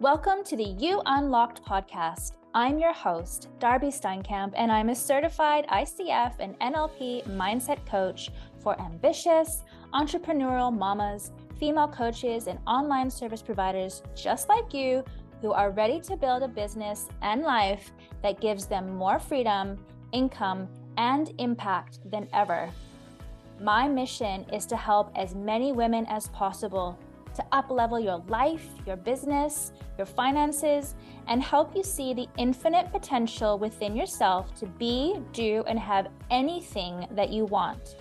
Welcome to the You Unlocked podcast. I'm your host, Darby Steinkamp, and I'm a certified ICF and NLP mindset coach for ambitious, entrepreneurial mamas, female coaches, and online service providers just like you who are ready to build a business and life that gives them more freedom, income, and impact than ever. My mission is to help as many women as possible to up-level your life, your business, your finances, and help you see the infinite potential within yourself to be, do, and have anything that you want.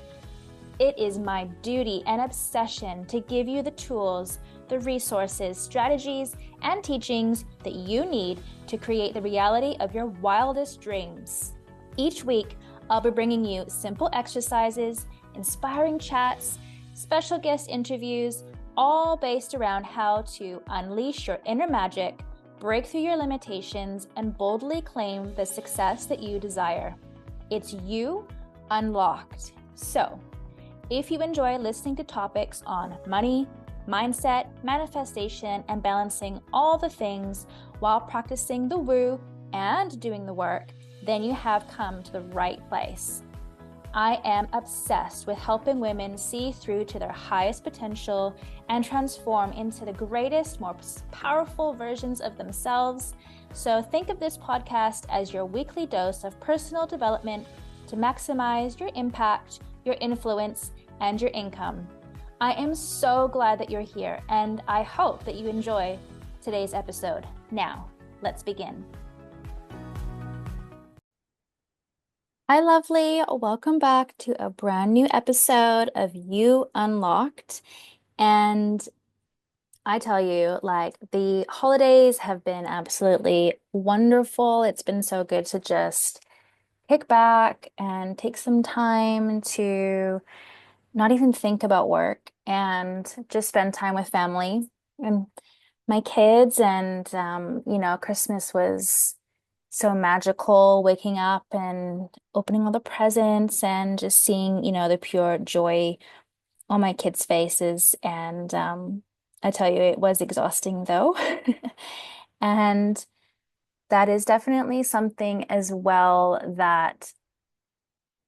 It is my duty and obsession to give you the tools, the resources, strategies, and teachings that you need to create the reality of your wildest dreams. Each week, I'll be bringing you simple exercises, inspiring chats, special guest interviews, all based around how to unleash your inner magic, break through your limitations, and boldly claim the success that you desire. It's You Unlocked. So, if you enjoy listening to topics on money, mindset, manifestation, and balancing all the things while practicing the woo and doing the work, then you have come to the right place. I am obsessed with helping women see through to their highest potential and transform into the greatest, most powerful versions of themselves. So think of this podcast as your weekly dose of personal development to maximize your impact, your influence, and your income. I am so glad that you're here, and I hope that you enjoy today's episode. Now, let's begin. Hi, lovely. Welcome back to a brand new episode of You Unlocked. And I tell you, the holidays have been absolutely wonderful. It's been so good to just kick back and take some time to not even think about work and just spend time with family and my kids. And, Christmas was so magical, waking up and opening all the presents and just seeing, the pure joy on my kids' faces. And I tell you, it was exhausting though. And that is definitely something as well that,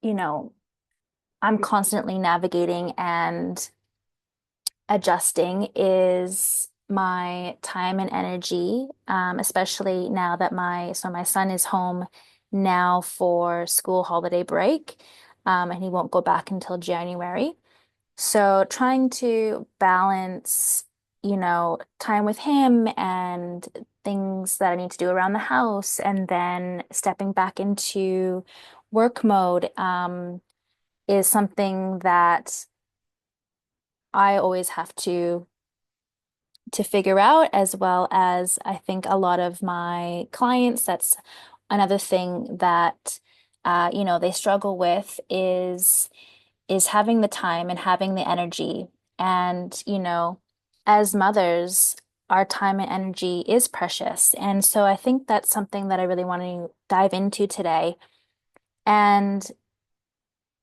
I'm constantly navigating and adjusting is my time and energy, especially now that my son is home now for school holiday break, and he won't go back until January. So trying to balance, time with him and things that I need to do around the house, and then stepping back into work mode, is something that I always have to figure out, as well as I think a lot of my clients, that's another thing that they struggle with is having the time and having the energy. And, as mothers, our time and energy is precious. And so I think that's something that I really want to dive into today and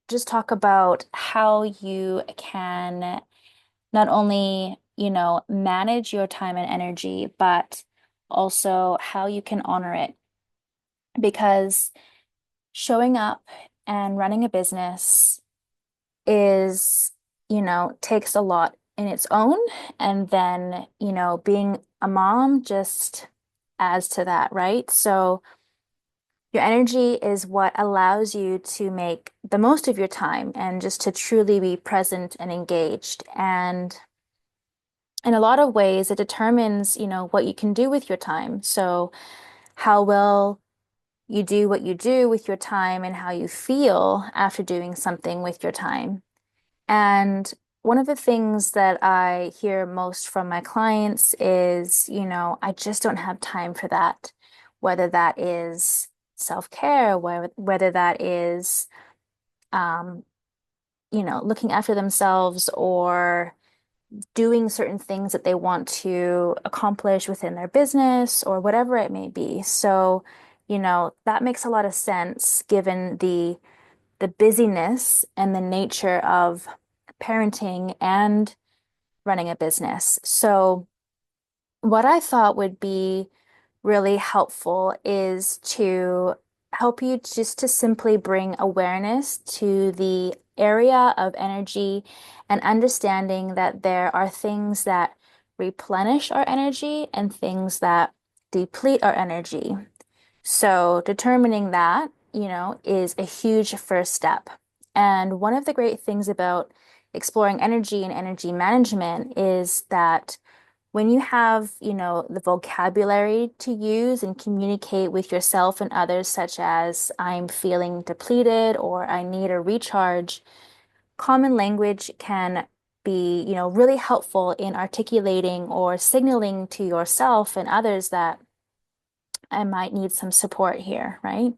just talk about how you can not only, manage your time and energy, but also how you can honor it. Because showing up and running a business is, takes a lot in its own. And then, being a mom just adds to that, right? So your energy is what allows you to make the most of your time and just to truly be present and engaged. And in a lot of ways, it determines, what you can do with your time. So how well you do what you do with your time and how you feel after doing something with your time. And one of the things that I hear most from my clients is, I just don't have time for that, whether that is self-care, whether that is, um, looking after themselves or doing certain things that they want to accomplish within their business or whatever it may be. So, that makes a lot of sense given the busyness and the nature of parenting and running a business. So What I thought would be really helpful is to help you just to simply bring awareness to the area of energy and understanding that there are things that replenish our energy and things that deplete our energy. So determining that, is a huge first step. And one of the great things about exploring energy and energy management is that when you have, the vocabulary to use and communicate with yourself and others, such as I'm feeling depleted or I need a recharge, common language can be, really helpful in articulating or signaling to yourself and others that I might need some support here, right?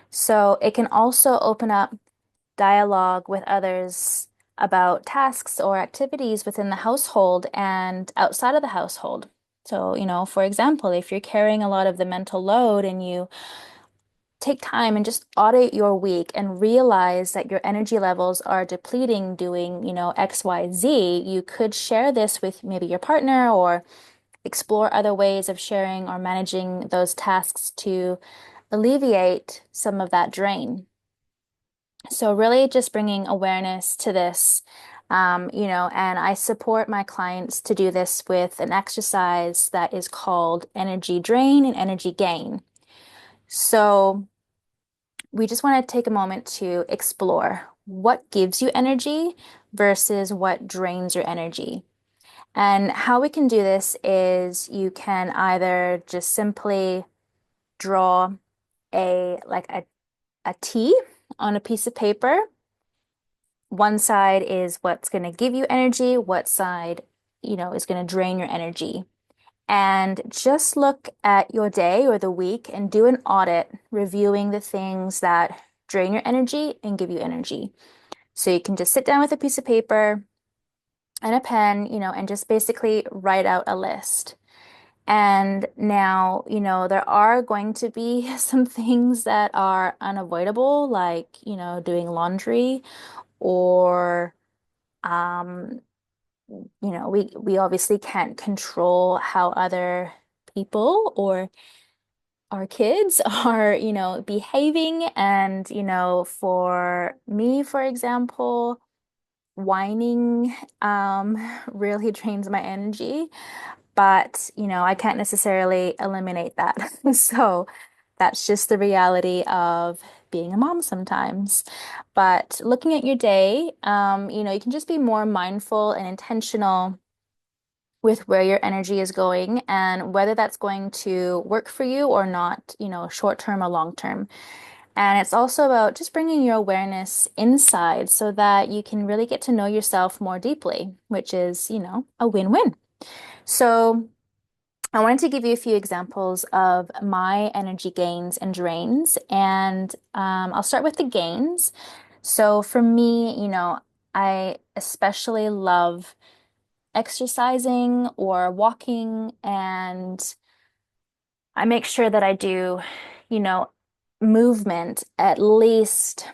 So it can also open up dialogue with others about tasks or activities within the household and outside of the household. So, for example, if you're carrying a lot of the mental load and you take time and just audit your week and realize that your energy levels are depleting doing, X, Y, Z, you could share this with maybe your partner or explore other ways of sharing or managing those tasks to alleviate some of that drain. So really just bringing awareness to this, and I support my clients to do this with an exercise that is called energy drain and energy gain. So we just want to take a moment to explore what gives you energy versus what drains your energy. And how we can do this is you can either just simply draw a T on a piece of paper. One side is what's going to give you energy, what side, is going to drain your energy. And just look at your day or the week and do an audit, reviewing the things that drain your energy and give you energy. So you can just sit down with a piece of paper and a pen, and just basically write out a list. And now, there are going to be some things that are unavoidable, like, doing laundry or um, we obviously can't control how other people or our kids are, behaving. And, for me, for example, whining really drains my energy. But, I can't necessarily eliminate that. So that's just the reality of being a mom sometimes. But looking at your day, you can just be more mindful and intentional with where your energy is going and whether that's going to work for you or not, short term or long term. And it's also about just bringing your awareness inside so that you can really get to know yourself more deeply, which is, a win-win. So I wanted to give you a few examples of my energy gains and drains, and I'll start with the gains. So for me, I especially love exercising or walking, and I make sure that I do, you know, movement at least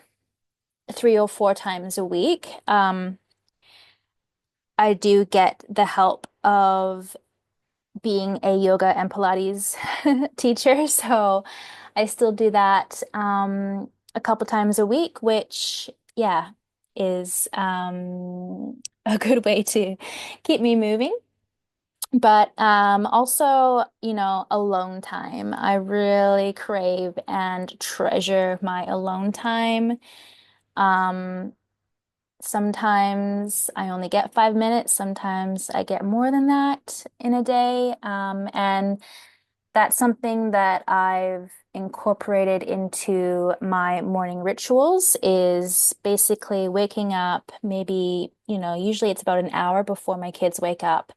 3 or 4 times a week. I do get the help of being a yoga and Pilates teacher, so I still do that a couple times a week, which, yeah, is a good way to keep me moving. But also, alone time. I really crave and treasure my alone time. Um, Sometimes I only get 5 minutes, sometimes I get more than that in a day. And that's something that I've incorporated into my morning rituals is basically waking up maybe, usually it's about an hour before my kids wake up.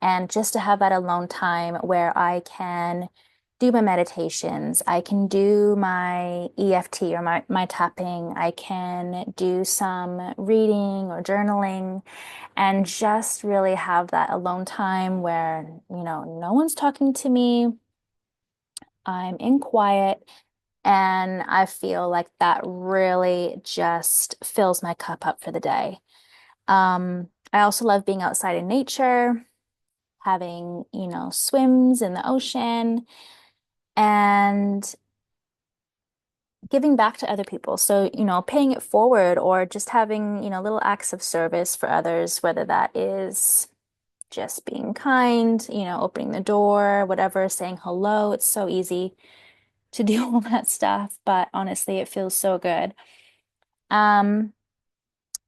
And just to have that alone time where I can do my meditations, I can do my EFT or my tapping, I can do some reading or journaling and just really have that alone time where, no one's talking to me. I'm in quiet, and I feel like that really just fills my cup up for the day. I also love being outside in nature. having, swims in the ocean and giving back to other people. So, paying it forward or just having, little acts of service for others, whether that is just being kind, opening the door, whatever, saying hello. It's so easy to do all that stuff, but honestly, it feels so good. Um,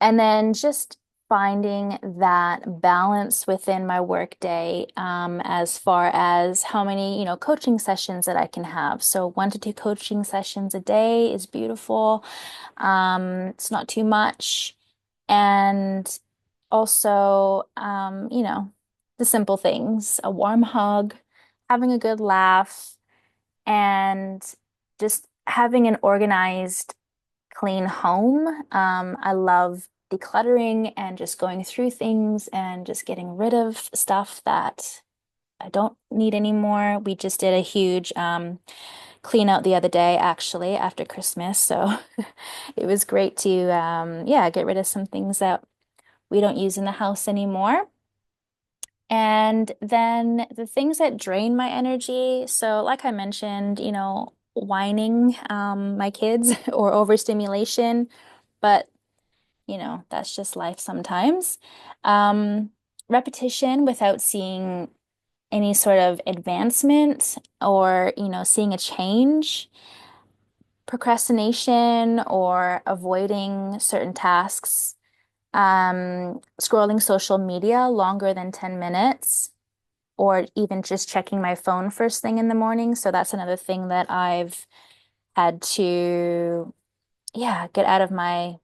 and then just finding that balance within my workday, as far as how many, coaching sessions that I can have. So 1 to 2 coaching sessions a day is beautiful. It's not too much. And also, the simple things, a warm hug, having a good laugh, and just having an organized clean home. I love decluttering and just going through things and just getting rid of stuff that I don't need anymore. We just did a huge clean out the other day, actually, after Christmas. So it was great to, yeah, get rid of some things that we don't use in the house anymore. And then the things that drain my energy. So, like I mentioned, whining my kids or overstimulation, but that's just life sometimes. Um, Repetition without seeing any sort of advancement or, seeing a change, procrastination or avoiding certain tasks, scrolling social media longer than 10 minutes, or even just checking my phone first thing in the morning. So that's another thing that I've had to, yeah, get out of my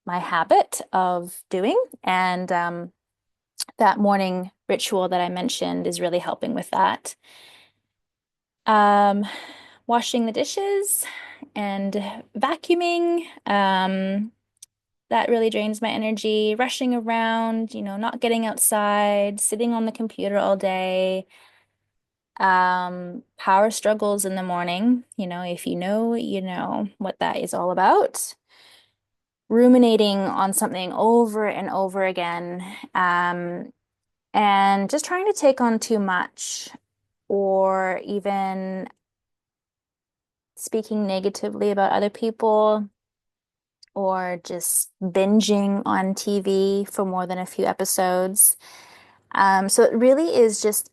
habit of doing. And that morning ritual that I mentioned is really helping with that. Um, Washing the dishes and vacuuming, that really drains my energy. Rushing around, not getting outside, sitting on the computer all day. Power struggles in the morning, if you know, you know what that is all about. Ruminating on something over and over again, and just trying to take on too much, or even speaking negatively about other people, or just binging on TV for more than a few episodes. So it really is just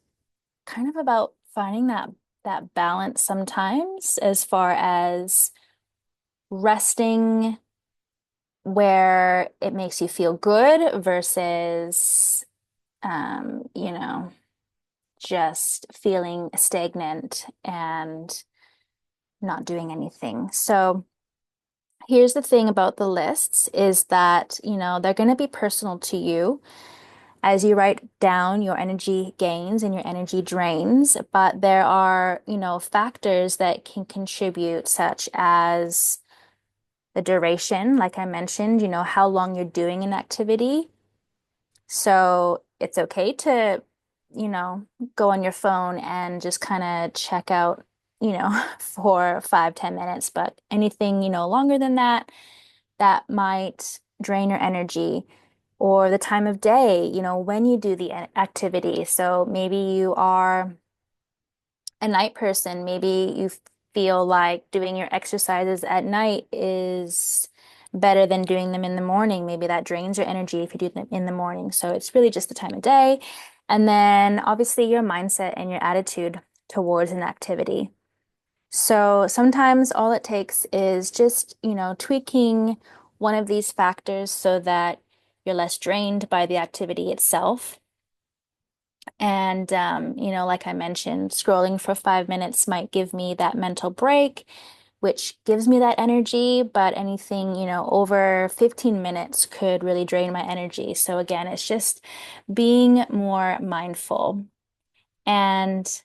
kind of about finding that balance sometimes, as far as resting where it makes you feel good versus just feeling stagnant and not doing anything. So here's the thing about the lists is that, they're going to be personal to you as you write down your energy gains and your energy drains, but there are, factors that can contribute, such as the duration, like I mentioned, how long you're doing an activity. So it's okay to, you know, go on your phone and just kind of check out, for 5, 10 minutes, but anything, longer than that, that might drain your energy. Or the time of day, when you do the activity. So maybe you are a night person, maybe you feel like doing your exercises at night is better than doing them in the morning. Maybe that drains your energy if you do them in the morning. So it's really just the time of day. And then obviously your mindset and your attitude towards an activity. So sometimes all it takes is just, tweaking one of these factors so that you're less drained by the activity itself. And, like I mentioned, scrolling for 5 minutes might give me that mental break, which gives me that energy. But anything, over 15 minutes could really drain my energy. So again, it's just being more mindful. And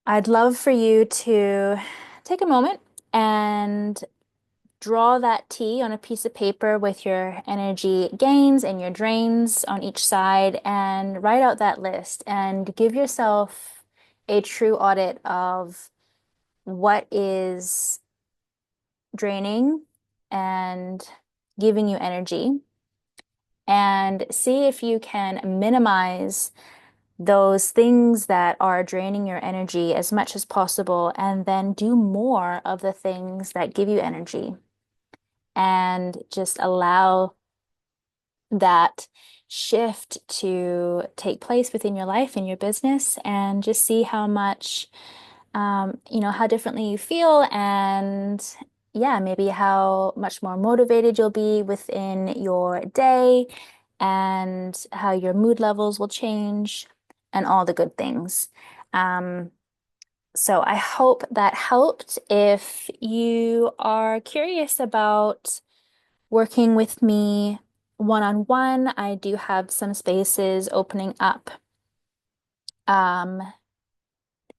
I'd love for you to take a moment and draw that T on a piece of paper with your energy gains and your drains on each side, and write out that list and give yourself a true audit of what is draining and giving you energy. and see if you can minimize those things that are draining your energy as much as possible, and then do more of the things that give you energy and just allow that shift to take place within your life and your business, and just see how much, how differently you feel, and yeah, maybe how much more motivated you'll be within your day, and how your mood levels will change, and all the good things. Um, so I hope that helped. If you are curious about working with me one-on-one, I do have some spaces opening up um,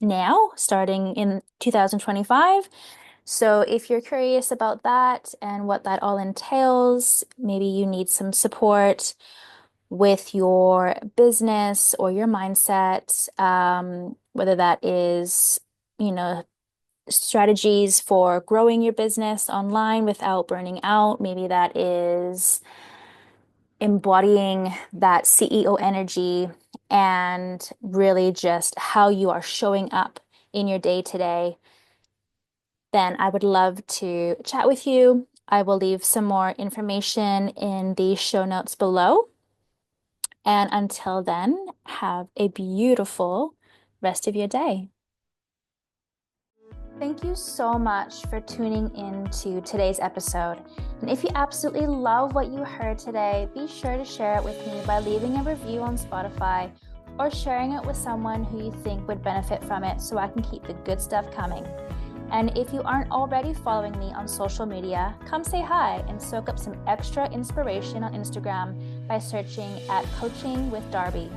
now, starting in 2025. So if you're curious about that and what that all entails, maybe you need some support with your business or your mindset, whether that is, you know, strategies for growing your business online without burning out. Maybe that is embodying that CEO energy and really just how you are showing up in your day to day. Then I would love to chat with you. I will leave some more information in the show notes below. And until then, have a beautiful rest of your day. Thank you so much for tuning in to today's episode. And if you absolutely love what you heard today, be sure to share it with me by leaving a review on Spotify or sharing it with someone who you think would benefit from it, so I can keep the good stuff coming. And if you aren't already following me on social media, come say hi and soak up some extra inspiration on Instagram by searching at Coaching with Darby.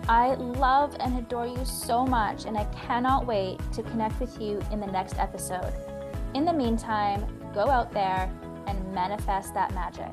I love and adore you so much, and I cannot wait to connect with you in the next episode. In the meantime, go out there and manifest that magic.